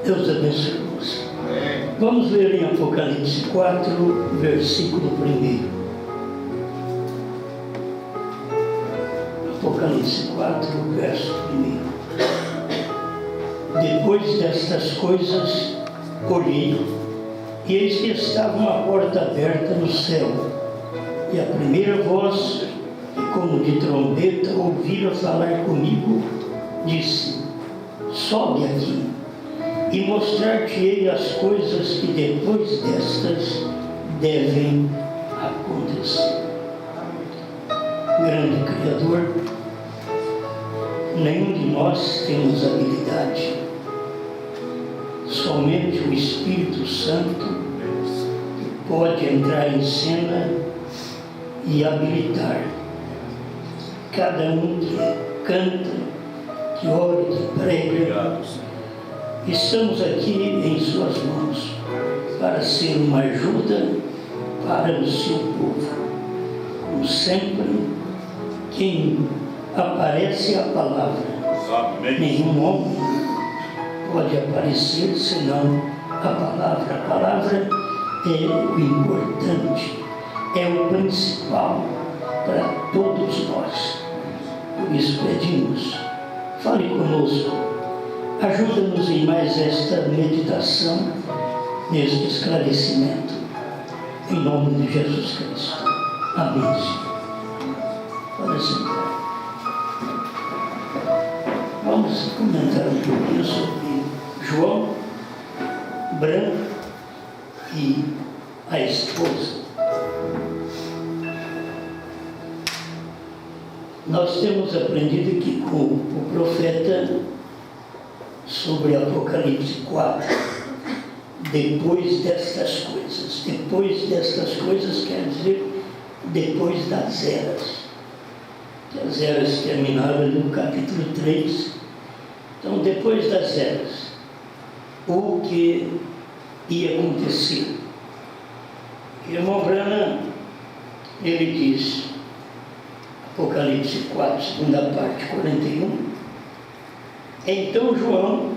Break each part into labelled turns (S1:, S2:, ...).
S1: Deus abençoe você. Vamos ler em Apocalipse 4, versículo 1. Apocalipse 4, verso 1. Depois destas coisas, olhei, e eis que estava uma porta aberta no céu, e a primeira voz, que como de trombeta ouvira falar comigo, disse: sobe aqui, e mostrar-te-ei as coisas que depois destas devem acontecer. Grande Criador, nenhum de nós temos habilidade, somente o Espírito Santo pode entrar em cena e habilitar cada um que canta, que ora, que prega. Estamos aqui em suas mãos para ser uma ajuda para o seu povo. Como sempre, quem aparece é a palavra. Amém. Nenhum homem pode aparecer senão a palavra. A palavra é o importante, é o principal para todos nós. Por isso pedimos, fale conosco, ajuda-nos em mais esta meditação, neste esclarecimento, em nome de Jesus Cristo. Amém. Pode sentar. Vamos comentar um pouquinho sobre João, Branco e a esposa. Nós temos aprendido aqui com o profeta sobre Apocalipse 4, depois destas coisas. Depois destas coisas quer dizer depois das eras. Que as eras terminaram no capítulo 3. Então, depois das eras, o que ia acontecer? Irmão Branham, ele diz, Apocalipse 4, segunda parte, 41, então João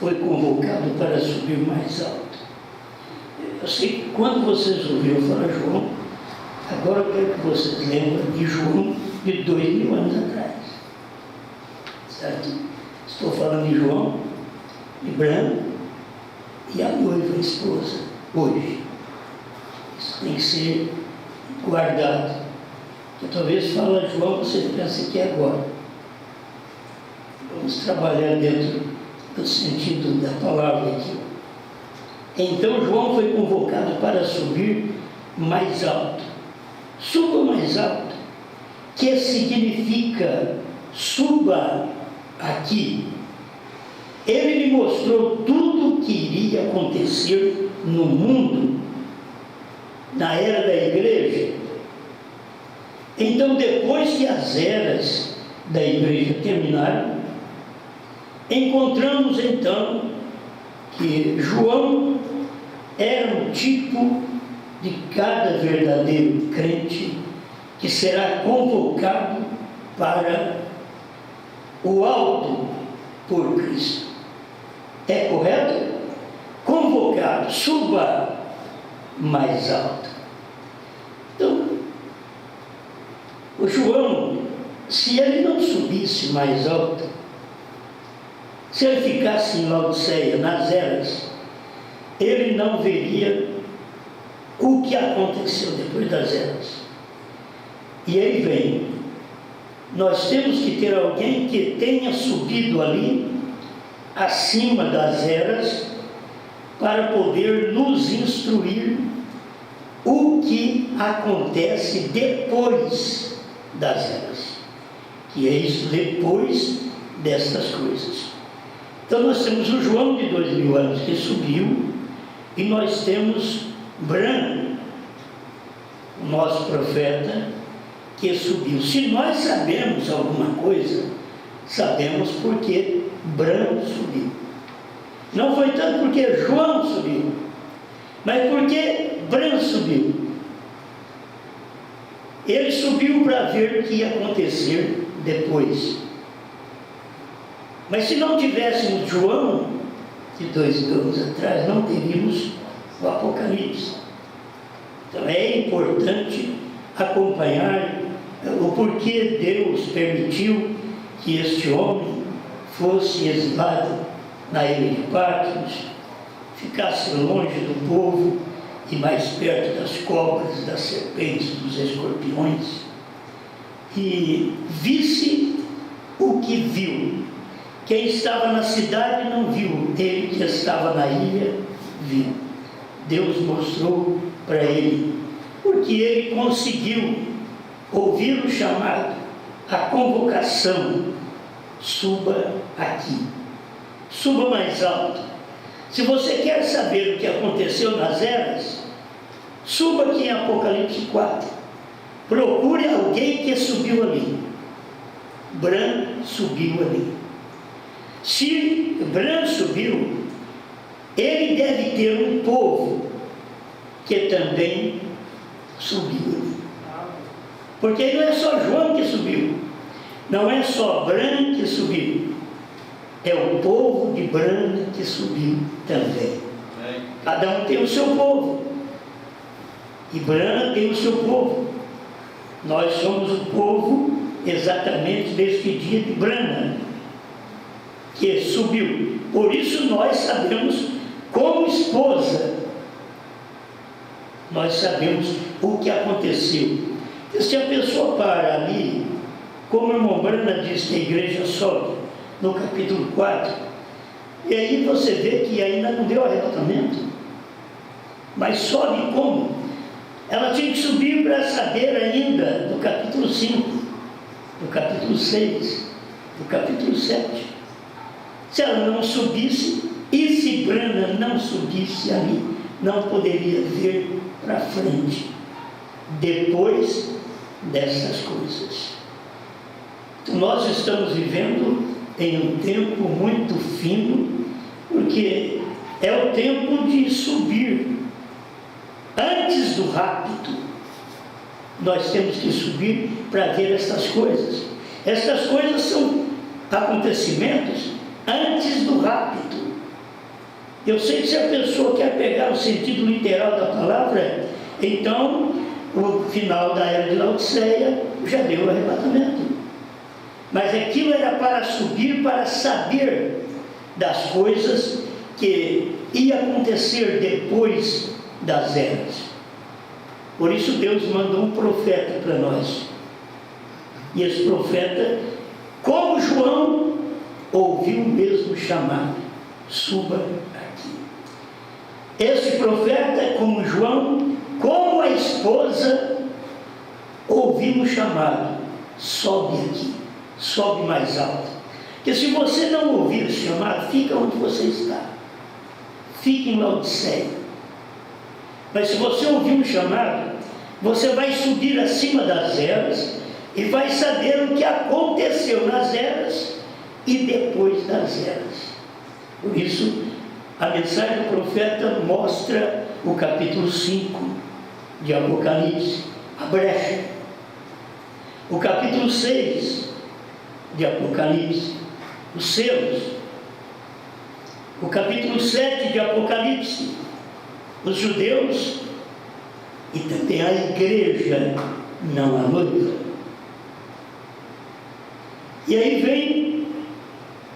S1: foi convocado para subir mais alto. Eu sei que quando vocês ouviram falar João, agora eu quero que vocês lembrem de João de 2000 anos atrás. Certo? Estou falando de João, de Branco e a noiva, a esposa, hoje. Isso tem que ser guardado. Porque talvez fala João, você pensa que é agora. Vamos trabalhar dentro do sentido da palavra aqui. Então João foi convocado para subir mais alto. Suba mais alto, que significa suba aqui. Ele me mostrou tudo o que iria acontecer no mundo, na era da igreja. Então, depois que as eras da igreja terminaram, encontramos então que João era um tipo de cada verdadeiro crente que será convocado para o alto por Cristo. É correto? Convocado, suba mais alto. Então, o João, se ele não subisse mais alto, se ele ficasse em Laodiceia, nas eras, ele não veria o que aconteceu depois das eras. E aí vem, nós temos que ter alguém que tenha subido ali, acima das eras, para poder nos instruir o que acontece depois das eras, que é isso, depois destas coisas. Então nós temos o João de 2000 anos que subiu, e nós temos Branco, o nosso profeta, que subiu. Se nós sabemos alguma coisa, sabemos porque Branco subiu. Não foi tanto porque João subiu, mas porque Branco subiu. Ele subiu para ver o que ia acontecer depois. Mas se não tivéssemos João, de 2 anos atrás, não teríamos o Apocalipse. Então é importante acompanhar o porquê Deus permitiu que este homem fosse exilado na ilha de Patmos, ficasse longe do povo e mais perto das cobras, das serpentes, dos escorpiões, e visse o que viu. Quem estava na cidade não viu, ele que estava na ilha viu. Deus mostrou para ele, porque ele conseguiu ouvir o chamado, a convocação: suba aqui, suba mais alto. Se você quer saber o que aconteceu nas eras, suba aqui em Apocalipse 4, procure alguém que subiu ali. Bran subiu ali. Se Bran subiu, ele deve ter um povo que também subiu ali. Porque não é só João que subiu, não é só Bran que subiu, é o povo de Bran que subiu também. Cada um tem o seu povo, e Bran tem o seu povo. Nós somos o povo exatamente deste dia de Bran, que subiu. Por isso nós sabemos, como esposa, nós sabemos o que aconteceu. E se a pessoa para ali, como o irmão Brana diz que a igreja sobe, no capítulo 4, e aí você vê que ainda não deu arrebatamento, mas sobe como? Ela tinha que subir para saber ainda do capítulo 5, do capítulo 6, do capítulo 7. Se ela não subisse, e se Brana não subisse ali, não poderia ver para frente, depois dessas coisas. Então, nós estamos vivendo em um tempo muito fino, porque é o tempo de subir. Antes do rapto, nós temos que subir para ver essas coisas. Essas coisas são acontecimentos antes do rapto. Eu sei que se a pessoa quer pegar o sentido literal da palavra, então o final da era de Laodiceia já deu o arrebatamento. Mas aquilo era para subir, para saber das coisas que ia acontecer depois das eras. Por isso Deus mandou um profeta para nós. E esse profeta, como João, ouviu o mesmo chamado: suba aqui. Esse profeta, como João, como a esposa, ouviu o chamado: sobe aqui, sobe mais alto. Porque se você não ouvir o chamado, fica onde você está, fique em Laodiceia. Mas se você ouvir o chamado, você vai subir acima das eras e vai saber o que aconteceu nas eras e depois das eras. Por isso, a mensagem do profeta mostra o capítulo 5 de Apocalipse, a brecha. O capítulo 6 de Apocalipse, os selos. O capítulo 7 de Apocalipse, os judeus, e também a igreja, não a noiva. E aí vem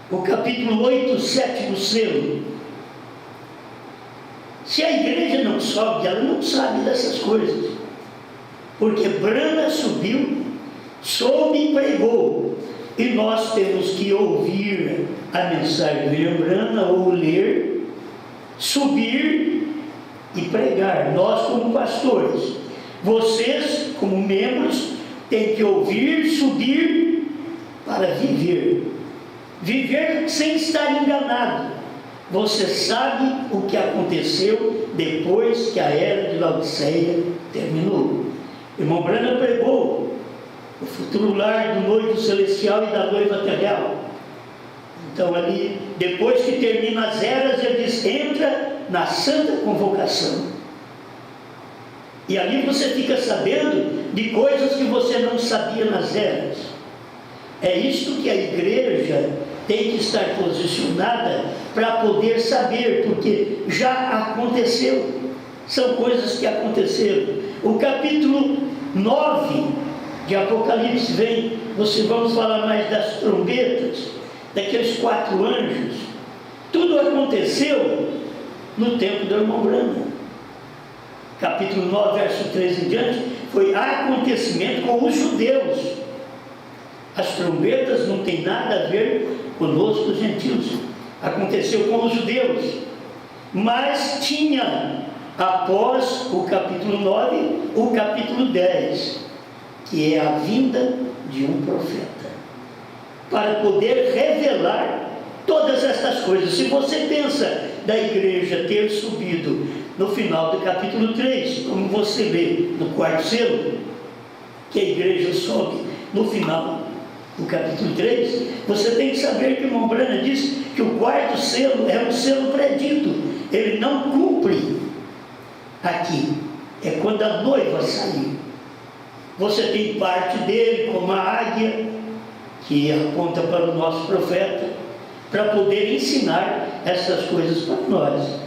S1: o capítulo 8, o sétimo selo. Se a igreja não sobe, ela não sabe dessas coisas, porque Brana subiu, soube e pregou, e nós temos que ouvir a mensagem do William Brana, ou ler, subir e pregar. Nós, como pastores, vocês, como membros, têm que ouvir, subir para viver. Viver sem estar enganado. Você sabe o que aconteceu depois que a era de Laodiceia terminou. O irmão Brana pregou o futuro lar do noivo celestial e da noiva terrestre. Então ali, depois que termina as eras, ele diz: entra na santa convocação. E ali você fica sabendo de coisas que você não sabia nas eras. É isto que a igreja tem que estar posicionada para poder saber, porque já aconteceu, são coisas que aconteceram. O capítulo 9 de Apocalipse vem, vamos falar mais das trombetas, daqueles 4 anjos. Tudo aconteceu no tempo do irmão Branham. Capítulo 9, verso 13 em diante, foi acontecimento com os judeus. As trombetas não tem nada a ver conosco, os gentios. Aconteceu com os judeus. Mas tinha, após o capítulo 9, o capítulo 10, que é a vinda de um profeta, para poder revelar todas estas coisas. Se você pensa da igreja ter subido no final do capítulo 3, como você vê no 4º selo, que a igreja sobe no final do capítulo 3, você tem que saber que o irmão Branham diz que o 4º selo é um selo predito, ele não cumpre aqui, é quando a noiva sair. Você tem parte dele, como a águia, que aponta para o nosso profeta, para poder ensinar essas coisas para nós.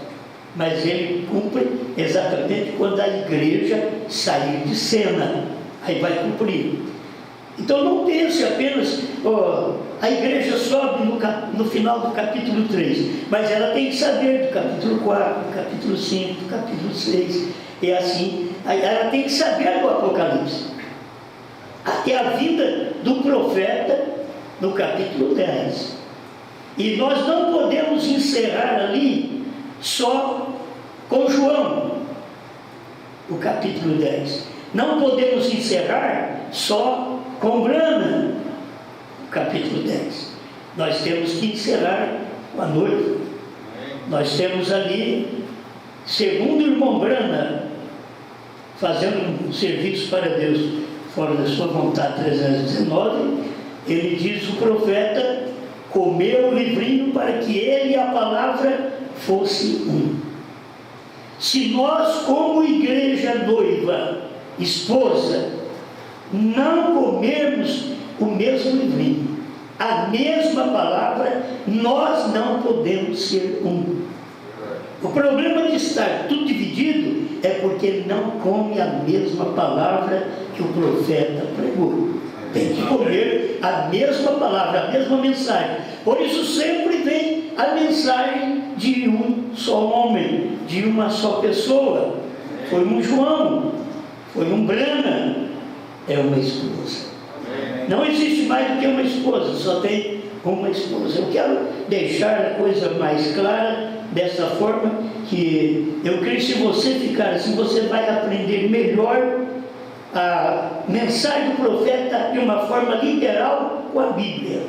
S1: Mas ele cumpre exatamente quando a igreja sair de cena, aí vai cumprir. Então não pense apenas, a igreja sobe no final do capítulo 3, mas ela tem que saber do capítulo 4, do capítulo 5, do capítulo 6, e assim, ela tem que saber do Apocalipse, até a vinda do profeta no capítulo 10. E nós não podemos encerrar ali só com João, o capítulo 10. Não podemos encerrar só com Branham, o capítulo 10. Nós temos que encerrar com a noiva. Nós temos ali, segundo o irmão Branham, fazendo um serviço para Deus fora da sua vontade, 319, ele diz: o profeta comeu o livrinho para que ele e a palavra fosse um. Se nós, como igreja noiva, esposa, não comermos o mesmo livrinho, a mesma palavra, nós não podemos ser um. O problema de estar tudo dividido é porque não come a mesma palavra que o profeta pregou. Tem que comer a mesma palavra, a mesma mensagem. Por isso sempre vem a mensagem de um só homem, de uma só pessoa. Foi um João, foi um Branham, é uma esposa. Não existe mais do que uma esposa, só tem uma esposa. Eu quero deixar a coisa mais clara dessa forma, que eu creio que se você ficar assim, você vai aprender melhor a mensagem do profeta de uma forma literal com a Bíblia.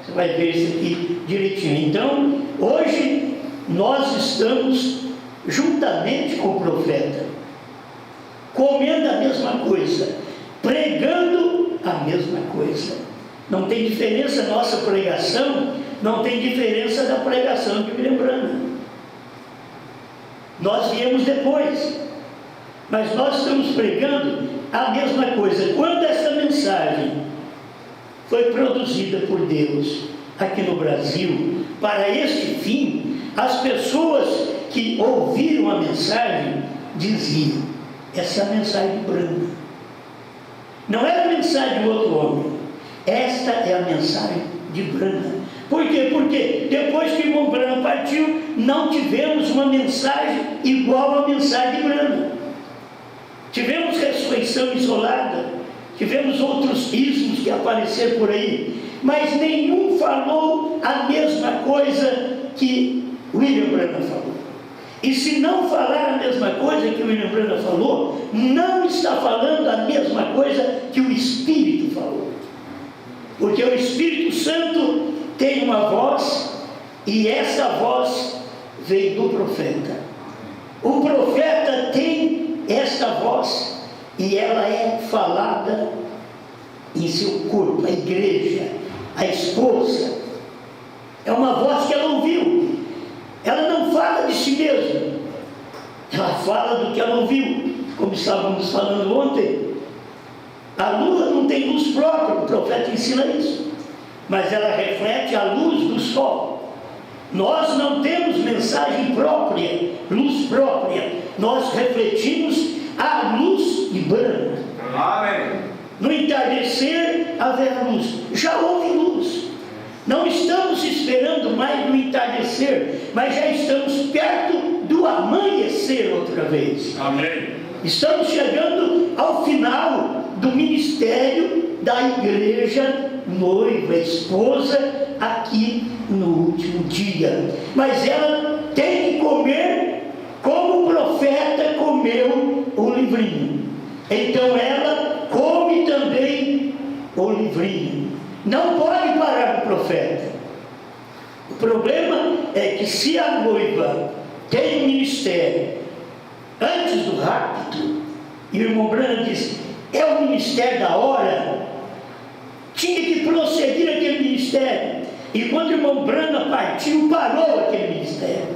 S1: Você vai ver isso aqui direitinho. Então, hoje nós estamos juntamente com o profeta, comendo a mesma coisa, pregando a mesma coisa. Não tem diferença a nossa pregação, não tem diferença da pregação de William Branham. Nós viemos depois, mas nós estamos pregando a mesma coisa. Quando essa mensagem foi produzida por Deus aqui no Brasil, para este fim, as pessoas que ouviram a mensagem diziam: essa é a mensagem de Branham. Não era a mensagem de outro homem, esta é a mensagem de Branham. Por quê? Porque depois que o irmão Branham partiu, não tivemos uma mensagem igual à mensagem de Branham. Tivemos ressurreição isolada, tivemos outros ismos que apareceram por aí, mas nenhum falou a mesma coisa que William Branham falou. E se não falar a mesma coisa que o William Branham falou, não está falando a mesma coisa que o Espírito falou. Porque o Espírito Santo tem uma voz, e essa voz vem do profeta. O profeta tem esta voz, e ela é falada em seu corpo, a igreja, a esposa. É uma voz que ela ouviu. Ela não fala de si mesma, ela fala do que ela ouviu, como estávamos falando ontem. A lua não tem luz própria, o profeta ensina isso, mas ela reflete a luz do sol. Nós não temos mensagem própria, luz própria. Nós refletimos a luz de brana.
S2: Amém.
S1: No entardecer haverá luz. Já houve luz. Não estamos esperando mais no entardecer, mas já estamos perto do amanhecer outra vez.
S2: Amém.
S1: Estamos chegando ao final do ministério da igreja noiva, esposa, aqui no último dia. Mas ela tem que comer como o profeta comeu o livrinho. Então ela come também o livrinho. Não pode parar o profeta. O problema é que se a noiva tem um ministério antes do rapto, e o irmão Branham diz, é o ministério da hora, tinha que prosseguir aquele ministério. E quando o irmão Branham partiu, parou aquele ministério.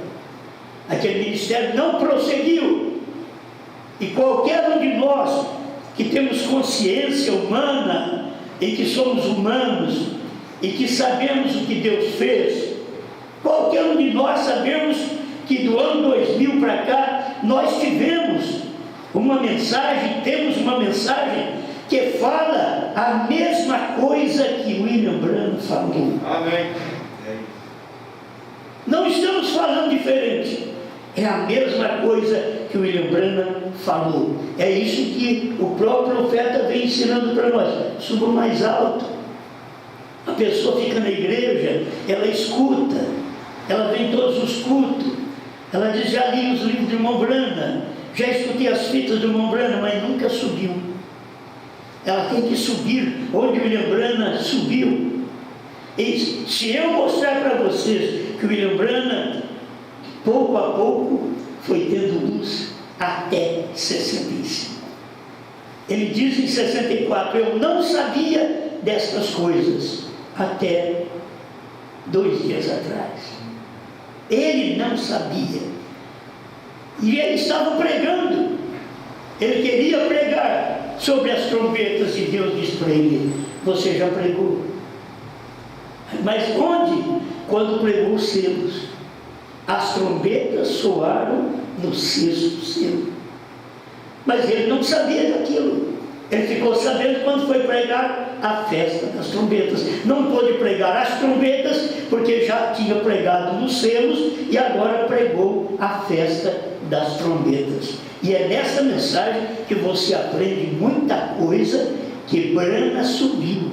S1: Aquele ministério não prosseguiu. E qualquer um de nós que temos consciência humana, e que somos humanos, e que sabemos o que Deus fez, qualquer um de nós sabemos que do ano 2000 para cá, nós tivemos uma mensagem, temos uma mensagem que fala a mesma coisa que William Branham falou.
S2: Amém.
S1: Não estamos falando diferente. É a mesma coisa que o William Branham falou. É isso que o próprio profeta vem ensinando para nós. Suba mais alto. A pessoa fica na igreja, ela escuta, ela vem em todos os cultos, ela diz, já li os livros do irmão Branham, já escutei as fitas do irmão Branham, mas nunca subiu. Ela tem que subir onde o William Branham subiu. E se eu mostrar para vocês que o William Branham, pouco a pouco, foi tendo luz até 65. Ele diz em 64, eu não sabia destas coisas até 2 dias atrás. Ele não sabia. E ele estava pregando. Ele queria pregar sobre as trombetas e Deus disse para ele, você já pregou. Mas onde? Quando pregou os selos. As trombetas soaram no 6º selo. Mas ele não sabia daquilo. Ele ficou sabendo quando foi pregar a festa das trombetas. Não pôde pregar as trombetas, porque já tinha pregado nos selos e agora pregou a festa das trombetas. E é nessa mensagem que você aprende muita coisa que Branham subiu.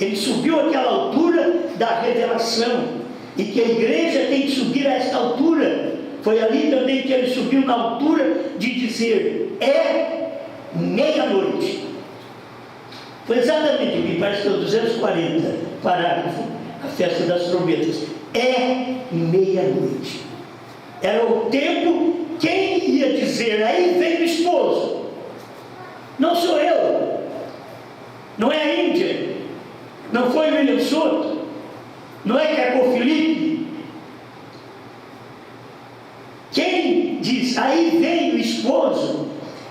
S1: Ele subiu àquela altura da revelação. E que a igreja tem que subir a esta altura. Foi ali também que ele subiu na altura de dizer, é meia-noite. Foi exatamente, me parece que é o 240 parágrafo, a festa das trombetas. É meia-noite. Era o tempo, quem ia dizer, aí vem o esposo. Não sou eu. Não é a Índia. Não foi William Soto. Não é Caco Felipe? Quem diz, aí vem o esposo,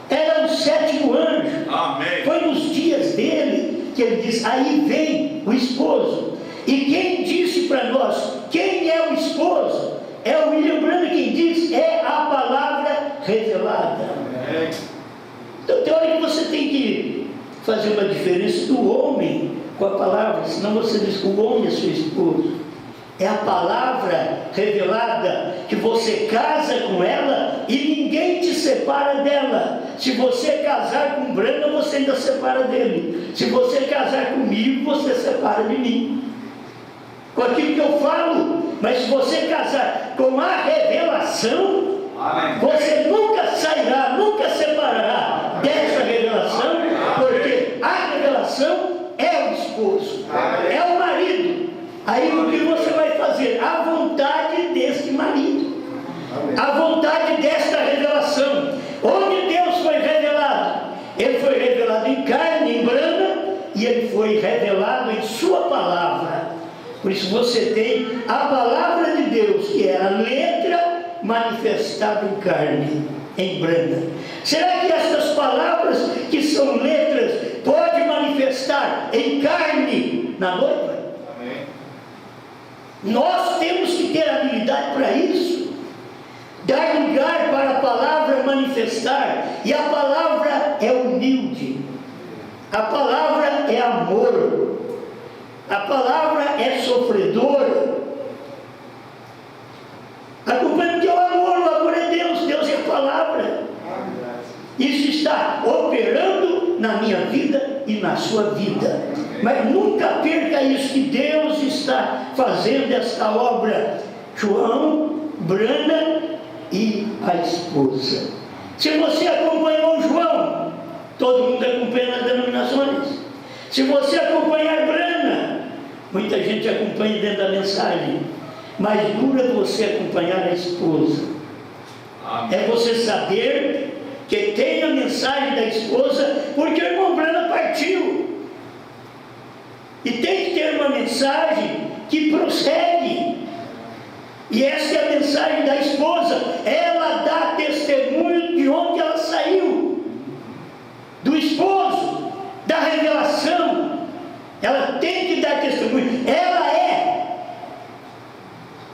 S1: era o 7º anjo.
S2: Amém.
S1: Foi nos dias dele que ele diz, aí vem o esposo. E quem disse para nós, quem é o esposo? É o William Branham quem diz, é a palavra revelada.
S2: Amém.
S1: Então tem hora que você tem que fazer uma diferença do homem com a palavra, senão você diz que o homem é seu esposo. É a palavra revelada, que você casa com ela e ninguém te separa dela. Se você casar com Branham, você ainda separa dele. Se você casar comigo, você separa de mim. Com aquilo que eu falo. Mas se você casar com a revelação, amém, você nunca sairá, nunca separará dessa revelação, porque a revelação é o esposo, é o marido. Aí o que você vai fazer? A vontade desse marido, a vontade desta revelação. Onde Deus foi revelado? Ele foi revelado em carne, em Branham, e ele foi revelado em sua palavra. Por isso você tem a palavra de Deus, que é a letra manifestada em carne, em Branham. Será que essas palavras, que são letras, pode manifestar em carne na noiva? Amém. Nós temos que que ter habilidade para isso. Dar lugar para a palavra manifestar. E a palavra é humilde. A palavra é amor. A palavra é sofredora. Acompanhe que é o amor é Deus, Deus é a palavra. Isso está operando na minha vida e na sua vida. Mas nunca perca isso, que Deus está fazendo esta obra. João, Brana e a esposa. Se você acompanhou João, todo mundo acompanha nas denominações. Se você acompanhar Brana, muita gente acompanha dentro da mensagem. Mas dura você acompanhar a esposa. Amém. É você saber que tem a mensagem da esposa, porque o irmão Brana partiu. E tem que ter uma mensagem que prossegue. E essa é a mensagem da esposa. Ela dá testemunho de onde ela saiu, do esposo, da revelação. Ela tem que dar testemunho. Ela é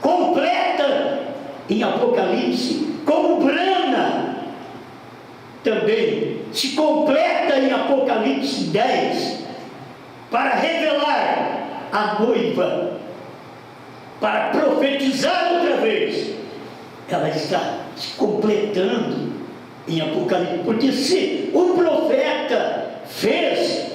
S1: completa em Apocalipse, como Brana também se completa em Apocalipse 10, para revelar a noiva, para profetizar outra vez. Ela está se completando em Apocalipse, porque se o profeta fez,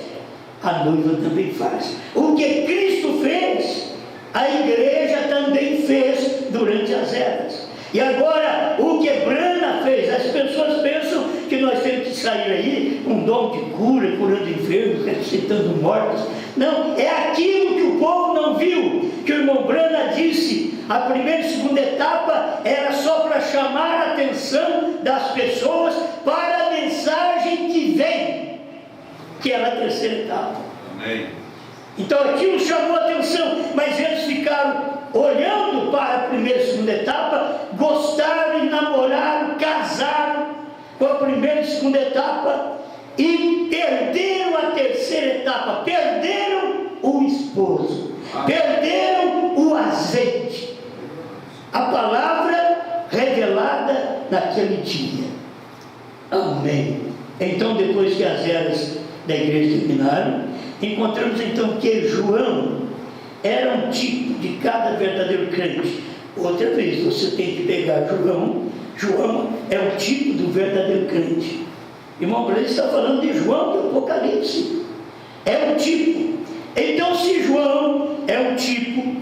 S1: a noiva também faz. O que Cristo fez, a igreja também fez durante as eras. E agora, o que Brana fez, as pessoas pensam que nós temos que sair aí com um dom de cura, curando enfermos, ressuscitando mortos. Não, é aquilo que o povo não viu, que o irmão Brana disse. A primeira e segunda etapa era só para chamar a atenção das pessoas para a mensagem que vem, que era a terceira etapa. Amém. Então aquilo chamou a atenção, mas eles ficaram olhando para a primeira e segunda etapa, gostaram e namoraram, casaram com a primeira e segunda etapa e perderam a terceira etapa, perderam o esposo, perderam o azeite, a palavra revelada naquele dia. Amém. Então, depois que as eras da igreja terminaram, encontramos então que João era um tipo de cada verdadeiro crente. Outra vez, você tem que pegar João. João é o tipo do verdadeiro crente. Irmão Brana está falando de João do Apocalipse. É um tipo. Então, se João é um tipo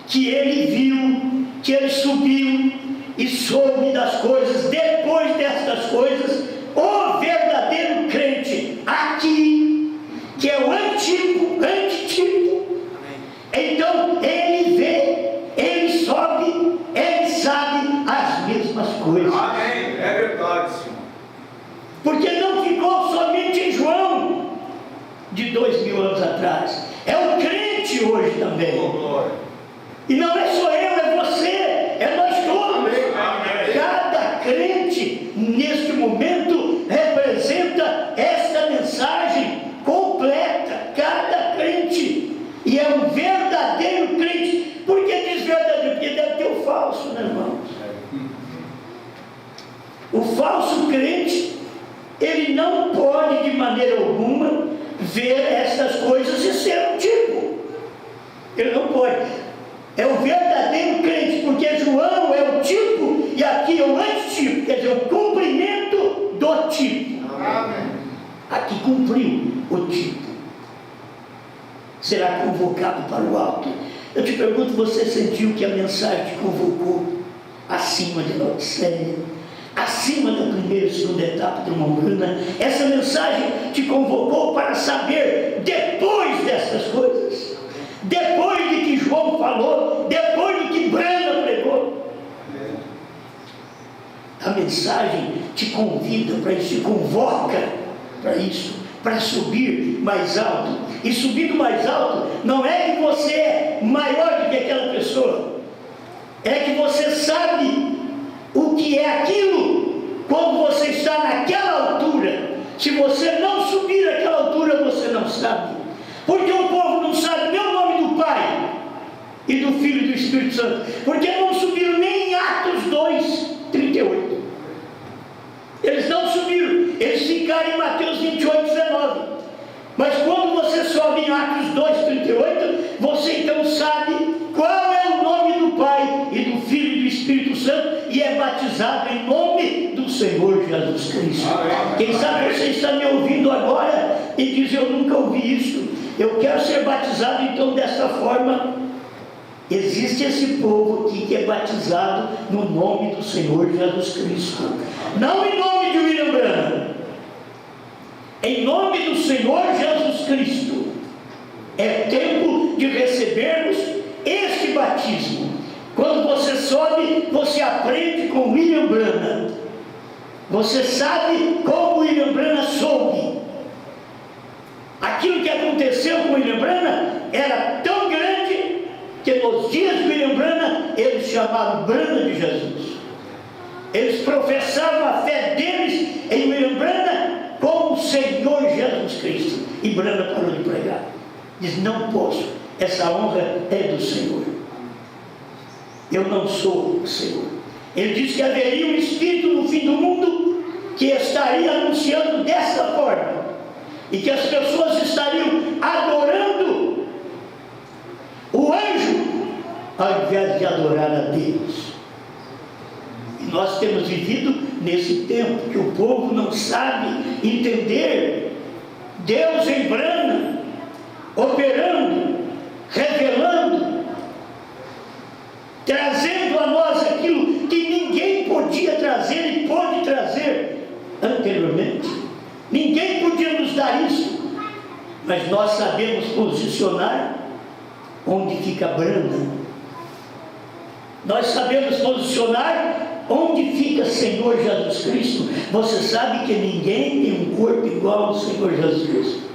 S1: que ele viu, que ele subiu e soube das coisas, depois destas coisas, o verdadeiro crente aqui, que é o antitipo, então ele vê, ele sobe, ele sabe as mesmas coisas.
S2: Amém. É verdade, Senhor.
S1: Porque não ficou somente em João de 2000 anos atrás, é o crente hoje também. E não é só eu, é você, é nós todos. Amém. Cada crente neste momento representa esta mensagem completa, cada crente. E é um verdadeiro crente. Por que diz verdadeiro? Porque deve ter o falso, né, irmãos? O falso crente, ele não pode de maneira alguma ver estas coisas e ser um tipo. Ele não pode. É o verdadeiro crente, porque João é o tipo e aqui é o antitipo, quer dizer, o cumprimento do tipo. Amém. Aqui cumpriu o tipo. Será convocado para o alto. Eu te pergunto, você sentiu que a mensagem te convocou acima de Laodiceia, acima da primeira e segunda etapa do irmão Brana? Essa mensagem te convocou para saber depois dessas coisas, depois de que João falou, depois de que Brana pregou. A mensagem te convida para isso, te convoca para isso, para subir mais alto. E subindo mais alto, não é que você é maior do que aquela pessoa, é que você sabe o que é aquilo quando você está naquela altura. Se você não subir aquela altura, você não sabe. Porque o povo não sabe nem o nome do Pai e do Filho e do Espírito Santo, porque não Mas quando você sobe em Atos 2,38, você então sabe qual é o nome do Pai e do Filho e do Espírito Santo e é batizado em nome do Senhor Jesus Cristo. Quem sabe você está me ouvindo agora e diz: eu nunca ouvi isso, eu quero ser batizado então dessa forma. Existe esse povo aqui que é batizado no nome do Senhor Jesus Cristo, não em nome de William Branham, em nome do Senhor Jesus Cristo. É tempo de recebermos este batismo. Quando você sobe, você aprende com William Branham. Você sabe como William Branham soube. Aquilo que aconteceu com William Branham era tão grande que nos dias de William Branham eles chamavam Branham de Jesus. Eles professavam a fé deles em William Branham como o Senhor Jesus Cristo. E Branham parou de pregar. Diz: não posso, essa honra é do Senhor, eu não sou o Senhor. Ele disse que haveria um Espírito no fim do mundo que estaria anunciando dessa forma, e que as pessoas estariam adorando o anjo ao invés de adorar a Deus. E nós temos vivido nesse tempo que o povo não sabe entender Deus em Branham operando, revelando, trazendo a nós aquilo que ninguém podia trazer e pôde trazer anteriormente. Ninguém podia nos dar isso, mas nós sabemos posicionar onde fica Branham. Nós sabemos posicionar onde fica Senhor Jesus Cristo. Você sabe que ninguém tem um corpo igual ao Senhor Jesus Cristo.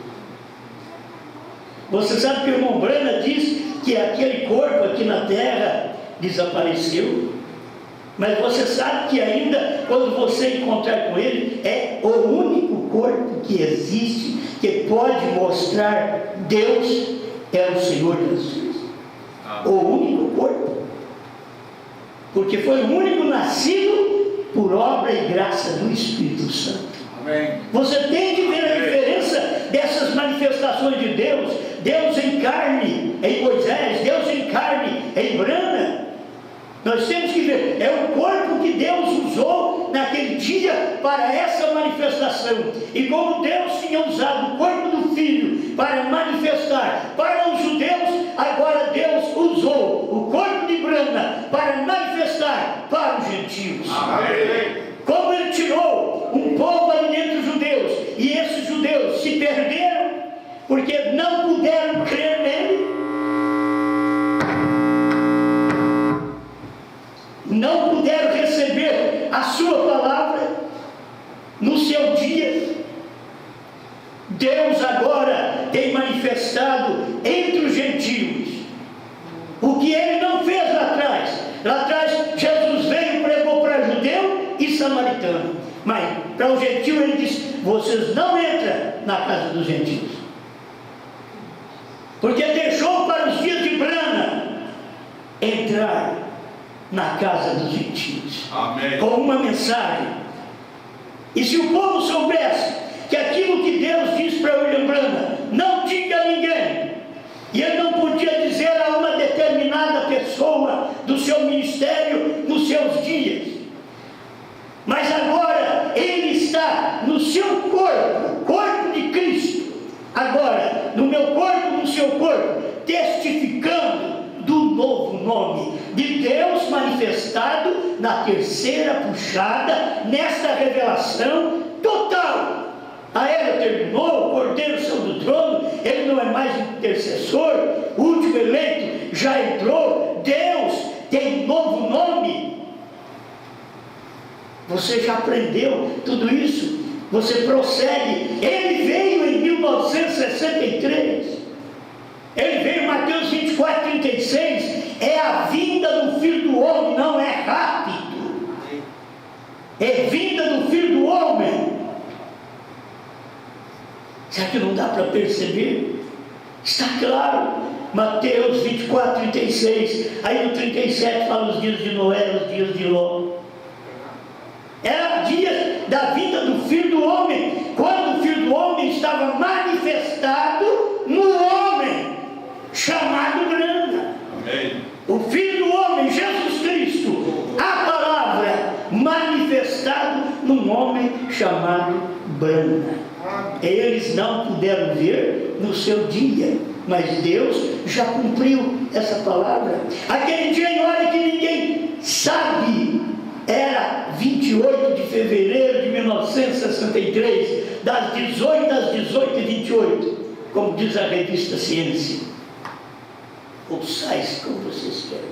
S1: Você sabe que o irmão Branham diz que aquele corpo aqui na terra desapareceu, mas você sabe que ainda quando você encontrar com ele, é o único corpo que existe, que pode mostrar Deus, é o Senhor Jesus Cristo. O único corpo, porque foi o único nascido por obra e graça do Espírito Santo. Amém. Você tem que ver a diferença dessas manifestações de Deus. Deus em carne em Moisés, Deus em carne em Branham. Nós temos que ver, é o corpo que Deus usou naquele dia para essa manifestação. E como Deus tinha usado o corpo do Filho para manifestar para os judeus, agora Deus usou o corpo de Branham para manifestar para os gentios. Amém. Como Ele tirou um povo ali entre os judeus, e esses judeus se perderam porque não puderam crer nele, não puderam receber a sua palavra no seu dia. Deus agora tem manifestado entre os gentios o que Ele não fez lá atrás. Lá atrás Jesus veio e pregou para judeu e samaritano, mas para o gentio Ele disse: vocês não entram na casa dos gentios, porque deixou para os dias de Branham entrar na casa dos gentios. Amém. Com uma mensagem. E se o povo soubesse que aquilo que Deus disse para William Branham, não diga a ninguém, e ele não podia dizer a uma determinada pessoa do seu ministério nos seus dias, mas agora ele está no seu corpo, corpo de Cristo, agora no meu corpo, no seu corpo, testificando do novo nome de Deus manifestado na terceira puxada, nesta revelação total. A era terminou, o Cordeiro saiu do trono, ele não é mais intercessor, o último eleito já entrou, Deus tem novo nome. Você já aprendeu tudo isso? Você prossegue. Ele veio em 1963. Ele veio em Mateus 24:36. É a vinda do Filho do Homem, não é rápido. É vinda do Filho do Homem. Será que não dá para perceber? Está claro. Mateus 24:36. Aí no 37 fala os dias de Noé, os dias de Ló. Era o dia da vinda do Filho do Homem, quando o Filho do Homem estava manifestado Brana. Eles não puderam ver no seu dia, mas Deus já cumpriu essa palavra. Aquele dia, em hora que ninguém sabe, era 28 de fevereiro de 1963, das 18 às 18h28, como diz a revista Ciência. Ou Science, como vocês querem,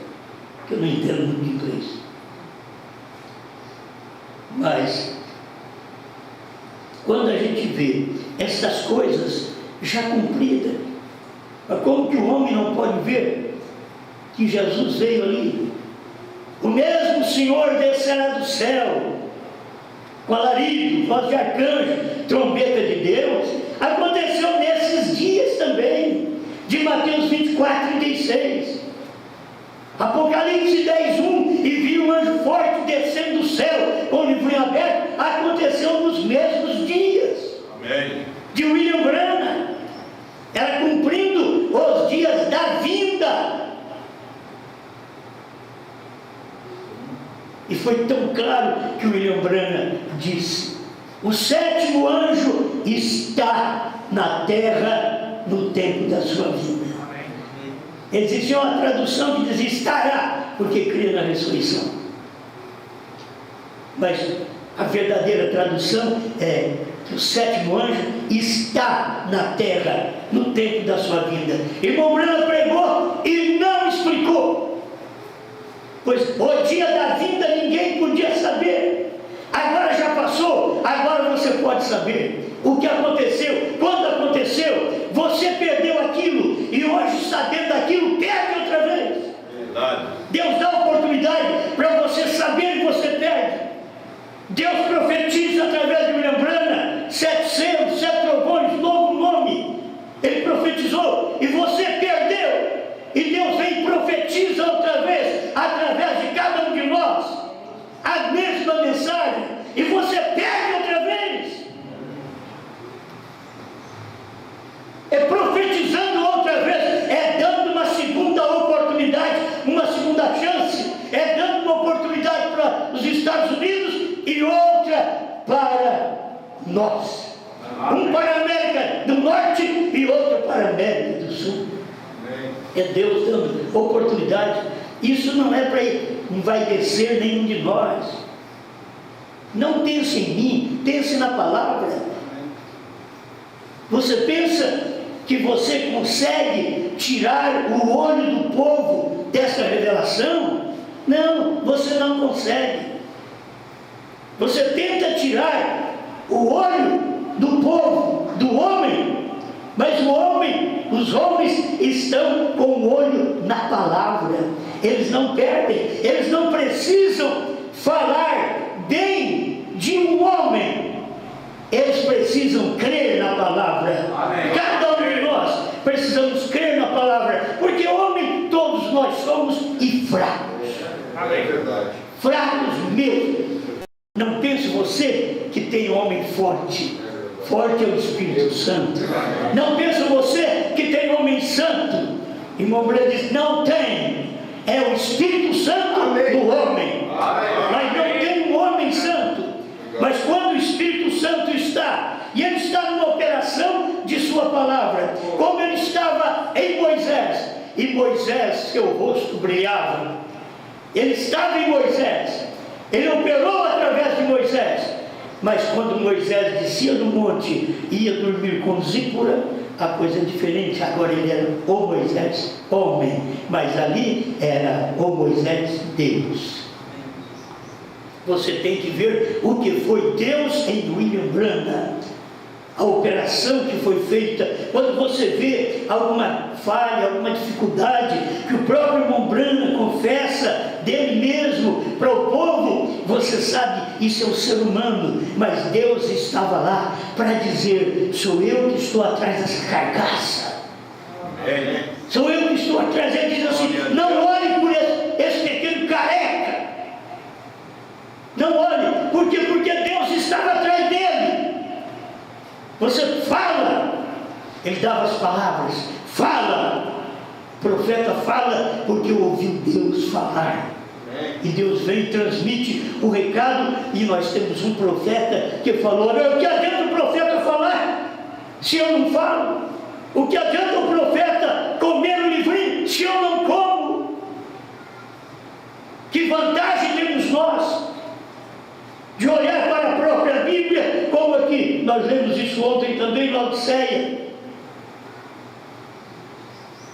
S1: que eu não entendo muito de inglês. Mas, quando a gente vê essas coisas já cumpridas, como que o homem não pode ver que Jesus veio ali? O mesmo Senhor descerá do céu, com alarido, voz de arcanjo, trombeta de Deus. Aconteceu nesses dias também, de Mateus 24:36. Apocalipse 10:1, e vi um anjo forte descendo do céu, com o livro aberto. Aconteceu nos mesmos dias.
S2: Amém.
S1: De William Branham. Era cumprindo os dias da vinda. E foi tão claro que William Branham disse: o sétimo anjo está na terra no tempo da sua vida. Existia uma tradução que dizia estará, porque crê na ressurreição. Mas a verdadeira tradução é que o sétimo anjo está na terra no tempo da sua vinda. Irmão Branham pregou e não explicou, pois o dia da vinda ninguém podia saber. Agora já passou, agora você pode saber o que aconteceu, quando aconteceu. Você perdeu aquilo e hoje, sabendo daquilo, perde outra vez.
S2: Verdade.
S1: Deus dá oportunidade para você saber que você perde. Deus profetiza através de William Branham, 7 selos, 7 trovões, novo nome. Ele profetizou e você perdeu. E Deus vem e profetiza outra vez, através de cada um de nós, a mesma mensagem, e você perde outra vez. É profetizando outra vez, é dando uma segunda oportunidade, uma segunda chance, é dando uma oportunidade para os Estados Unidos e outra para nós. Um para a América do Norte e outro para a América do Sul. É Deus dando oportunidade. Isso não é para envaidecer nenhum de nós. Não pense em mim, pense na palavra. Você pensa que você consegue tirar o olho do povo dessa revelação? Não, você não consegue. Você tenta tirar o olho do povo, do homem, mas o homem, os homens estão com o olho na palavra. Eles não perdem, eles não precisam falar bem de um homem, eles precisam crer na palavra.
S2: Amém.
S1: Cada um de nós precisamos crer na palavra, porque homem todos nós somos e fracos.
S2: Amém. Verdade.
S1: Fracos mesmo. Não pense você que tem homem forte. Forte é o Espírito Santo. Não pense você que tem homem santo. Irmão Branham diz: não tem. É o Espírito Santo do homem. Mas não tem um homem santo. Mas quando o Espírito Santo está, e ele está numa operação de sua palavra, como ele estava em Moisés, e Moisés, seu rosto brilhava. Ele estava em Moisés, ele operou através de Moisés. Mas quando Moisés descia do monte e ia dormir com Zípora, a coisa é diferente. Agora ele era o Moisés, homem, mas ali era o Moisés, Deus. Você tem que ver o que foi Deus em William Branham, a operação que foi feita. Quando você vê alguma falha, alguma dificuldade, que o próprio irmão Branham confessa dele mesmo para o povo, você sabe, isso é um ser humano, mas Deus estava lá para dizer: sou eu que estou atrás dessa carcaça. Sou eu que estou atrás. Ele diz assim: não olhe por esse pequeno careca. Não olhe, porque Deus estava atrás dele. Você fala, ele dava as palavras, fala, o profeta fala porque ouviu Deus falar. E Deus vem e transmite o recado, e nós temos um profeta que falou: olha, o que há dentro se eu não falo? O que adianta o profeta comer o livrinho se eu não como? Que vantagem temos nós de olhar para a própria Bíblia, como aqui, nós lemos isso ontem também em Laodiceia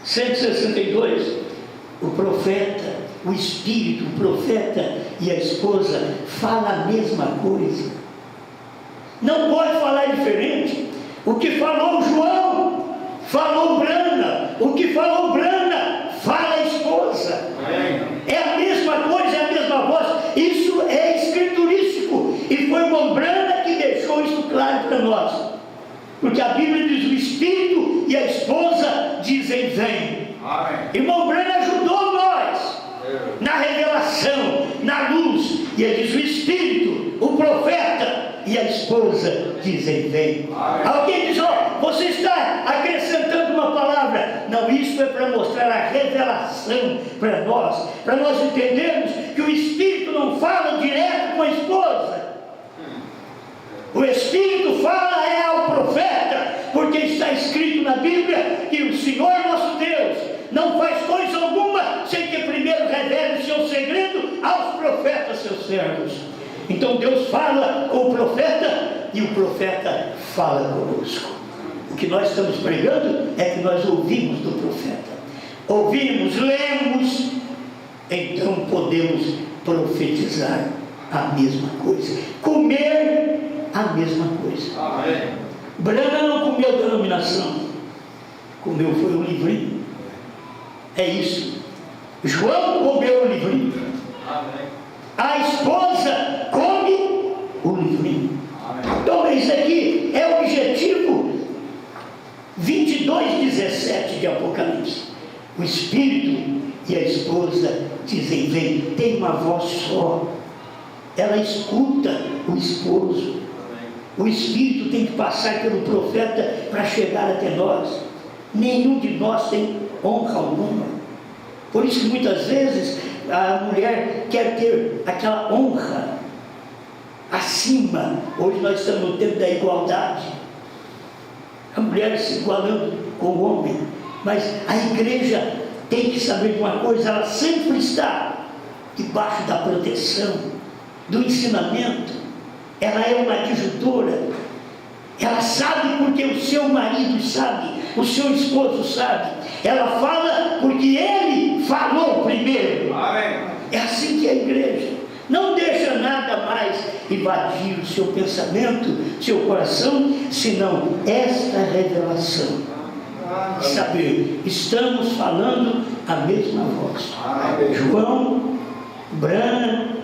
S1: 162, o profeta, o espírito, o profeta e a esposa falam a mesma coisa, não pode falar diferente. O que falou João, falou Brana, o que falou Brana, fala a esposa. É a mesma coisa, é a mesma voz. Isso é escriturístico, e foi o Brana que deixou isso claro para nós, porque a Bíblia diz: o espírito e a esposa dizem vem. Irmão Brana ajudou nós na revelação, na luz, e ele diz: o espírito, o profeta e a esposa dizem vem. Alguém diz: ó, você está acrescentando uma palavra. Não, isso é para mostrar a revelação para nós entendermos que o espírito não fala direto com a esposa. O espírito fala ao profeta, porque está escrito na Bíblia que o Senhor nosso Deus não faz coisa alguma sem que primeiro revele o seu segredo aos profetas, seus servos. Então Deus fala com o profeta e o profeta fala conosco. O que nós estamos pregando é que nós ouvimos do profeta, ouvimos, lemos, então podemos profetizar a mesma coisa, comer a mesma coisa. Amém. Brana não comeu denominação, comeu foi o livrinho. É isso. João comeu o livrinho. Amém. A esposa come o livrinho. Amém. Então isso aqui é o objetivo 22:17 de Apocalipse. O espírito e a esposa dizem vem. Tem uma voz só, ela escuta o esposo. O espírito tem que passar pelo profeta para chegar até nós. Nenhum de nós tem honra alguma. Por isso que muitas vezes a mulher quer ter aquela honra acima. Hoje nós estamos no tempo da igualdade, a mulher se igualando com o homem. Mas a igreja tem que saber de uma coisa: ela sempre está debaixo da proteção, do ensinamento. Ela é uma adjutora. Ela sabe porque o seu marido sabe, o seu esposo sabe. Ela fala porque ele falou primeiro. Amém. É assim que é a igreja. Não deixa nada mais invadir o seu pensamento, seu coração, senão esta revelação. Saber, estamos falando a mesma voz. Amém. João, Brana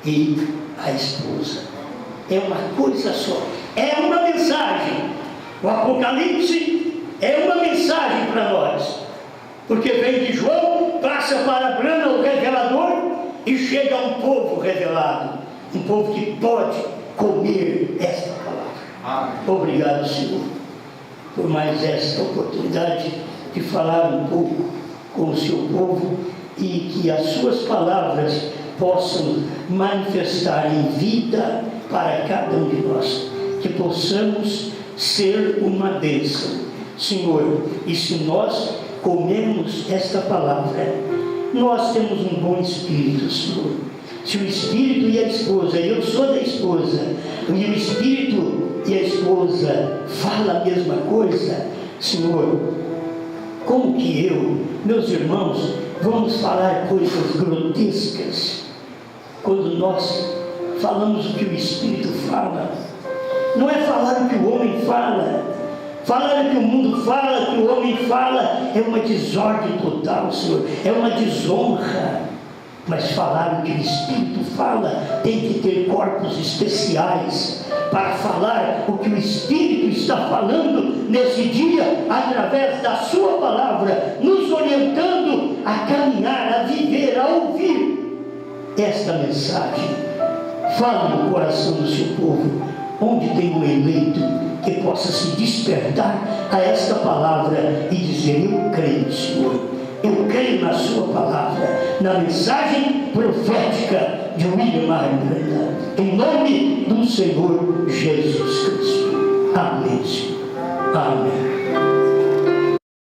S1: e a esposa. É uma coisa só, é uma mensagem. O Apocalipse é uma mensagem para nós, porque vem de João, passa para Brana, o revelador, e chega a um povo revelado, um povo que pode comer esta palavra. Obrigado, Senhor, por mais esta oportunidade de falar um pouco com o seu povo, e que as suas palavras possam manifestar em vida para cada um de nós, que possamos ser uma bênção, Senhor. E se nós comermos esta palavra, nós temos um bom espírito, Senhor. Se o espírito e a esposa, eu sou da esposa, e o espírito e a esposa falam a mesma coisa, Senhor, como que eu, meus irmãos, vamos falar coisas grotescas quando nós falamos o que o Espírito fala? Não é falar o que o homem fala. Falar o que o mundo fala, o que o homem fala, é uma desordem total, Senhor, é uma desonra. Mas falar o que o Espírito fala, tem que ter corpos especiais para falar o que o Espírito está falando nesse dia, através da sua palavra, nos orientando a caminhar, a viver, a ouvir esta mensagem. Fale no coração do seu povo, onde tem um eleito que possa se despertar a esta palavra e dizer: eu creio, Senhor, eu creio na sua palavra, na mensagem profética de William Marion Branham, em nome do Senhor Jesus.